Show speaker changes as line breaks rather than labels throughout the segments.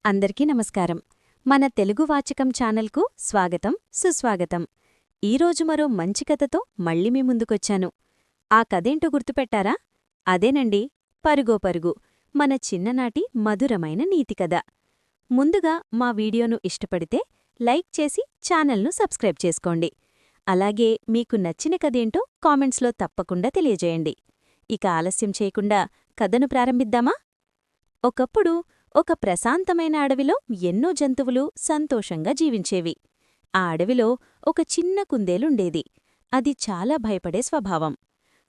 అందరికీ నమస్కారం. మన తెలుగు వాచకం ఛానల్కు స్వాగతం, సుస్వాగతం. ఈరోజు మరో మంచి కథతో మళ్ళీ మీ ముందుకొచ్చాను. ఆ కథేంటో గుర్తుపెట్టారా? అదేనండి, పరుగో పరుగు, మన చిన్ననాటి మధురమైన నీతి కథ. ముందుగా మా వీడియోను ఇష్టపడితే లైక్ చేసి ఛానల్ను సబ్స్క్రైబ్ చేసుకోండి. అలాగే మీకు నచ్చిన కథేంటో కామెంట్స్లో తప్పకుండా తెలియజేయండి. ఇక ఆలస్యం చేయకుండా కథను ప్రారంభిద్దామా? ఒకప్పుడు ఒక ప్రశాంతమైన అడవిలో ఎన్నో జంతువులు సంతోషంగా జీవించేవి. ఆ అడవిలో ఒక చిన్న కుందేలుండేది. అది చాలా భయపడే స్వభావం.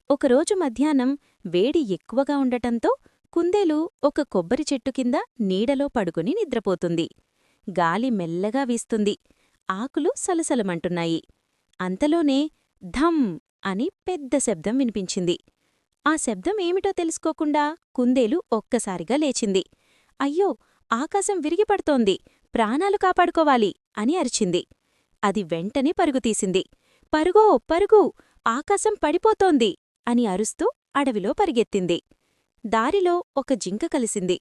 ఒకరోజు మధ్యాహ్నం వేడి ఎక్కువగా ఉండటంతో కుందేలు ఒక కొబ్బరి చెట్టు కింద నీడలో పడుకుని నిద్రపోతుంది. గాలి మెల్లగా వీస్తుంది. ఆకులు సలసలమంటున్నాయి. అంతలోనే ధం అని పెద్ద శబ్దం వినిపించింది. ఆ శబ్దం ఏమిటో తెలుసుకోకుండా కుందేలు ఒక్కసారిగా లేచింది. అయ్యో, ఆకాశం విరిగిపడుతోంది, ప్రాణాలు కాపాడుకోవాలి అని అరిచింది. అది వెంటనే పరుగుతీసింది. పరుగో పరుగు, ఆకాశం పడిపోతోంది అని అరుస్తూ అడవిలో పరిగెత్తింది. దారిలో ఒక జింక కలిసింది.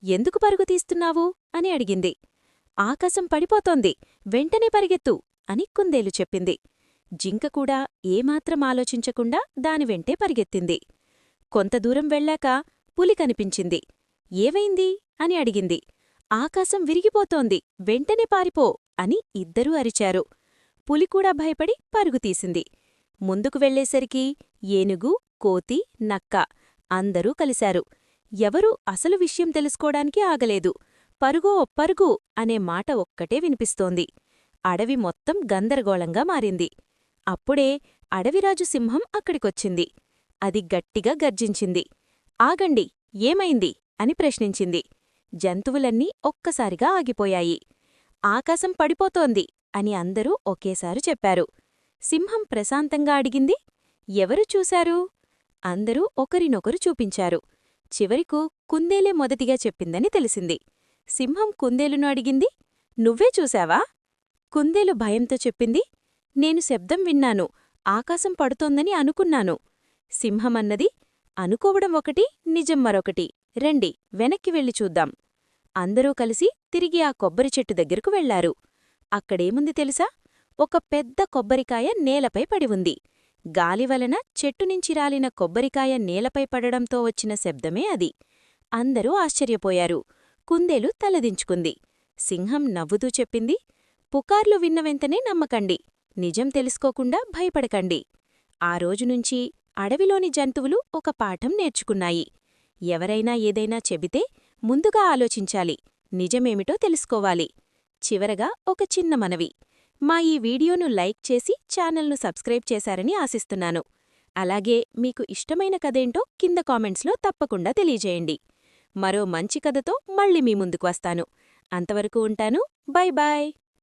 ఎందుకు పరుగుతీస్తున్నావు అని అడిగింది. ఆకాశం పడిపోతోంది, వెంటనే పరిగెత్తు అని కుందేలు చెప్పింది. జింక కూడా ఏమాత్రం ఆలోచించకుండా దాని వెంటే పరిగెత్తింది. కొంత దూరం వెళ్ళాక పులి కనిపించింది. ఏవైంది అని అడిగింది. ఆకాశం విరిగిపోతోంది, వెంటనే పారిపో అని ఇద్దరూ అరిచారు. పులికూడా భయపడి పరుగుతీసింది. ముందుకు వెళ్లేసరికి ఏనుగు, కోతి, నక్క అందరూ కలిశారు. ఎవరూ అసలు విషయం తెలుసుకోడానికి ఆగలేదు. పరుగో పరుగు అనే మాట ఒక్కటే వినిపిస్తోంది. అడవి మొత్తం గందరగోళంగా మారింది. అప్పుడే అడవిరాజు సింహం అక్కడికొచ్చింది. అది గట్టిగా గర్జించింది. ఆగండి, ఏమైంది అని ప్రశ్నించింది. జంతువులన్నీ ఒక్కసారిగా ఆగిపోయాయి. ఆకాశం పడిపోతోంది అని అందరూ ఒకేసారి చెప్పారు. సింహం ప్రశాంతంగా అడిగింది, ఎవరు చూశారు? అందరూ ఒకరినొకరు చూపించారు. చివరికు కుందేలే మొదటిగా చెప్పిందని తెలిసింది. సింహం కుందేలును అడిగింది, నువ్వే చూశావా? కుందేలు భయంతో చెప్పింది, నేను శబ్దం విన్నాను, ఆకాశం పడుతోందని అనుకున్నాను. సింహమన్నది, అనుకోవడం ఒకటి, నిజం మరొకటి, రండి వెనక్కి వెళ్ళి చూద్దాం. అందరూ కలిసి తిరిగి ఆ కొబ్బరి చెట్టు దగ్గరకు వెళ్లారు. అక్కడేముంది తెలుసా? ఒక పెద్ద కొబ్బరికాయ నేలపై పడి ఉంది. గాలివలన చెట్టునుంచి రాలిన కొబ్బరికాయ నేలపై పడడంతో వచ్చిన శబ్దమే అది. అందరూ ఆశ్చర్యపోయారు. కుందేలు తలదించుకుంది. సింహం నవ్వుతూ చెప్పింది, పుకార్లు విన్న వెంటనే నమ్మకండి, నిజం తెలుసుకోకుండా భయపడకండి. ఆ రోజునుంచి అడవిలోని జంతువులు ఒక పాఠం నేర్చుకున్నాయి. ఎవరైనా ఏదైనా చెబితే ముందుగా ఆలోచించాలి, నిజమేమిటో తెలుసుకోవాలి. చివరగా ఒక చిన్న మనవి, మా ఈ వీడియోను లైక్ చేసి ఛానల్ను సబ్స్క్రైబ్ చేశారని ఆశిస్తున్నాను. అలాగే మీకు ఇష్టమైన కథేంటో కింద కామెంట్స్లో తప్పకుండా తెలియజేయండి. మరో మంచి కథతో మళ్ళీ మీ ముందుకు వస్తాను. అంతవరకు ఉంటాను. Bye bye.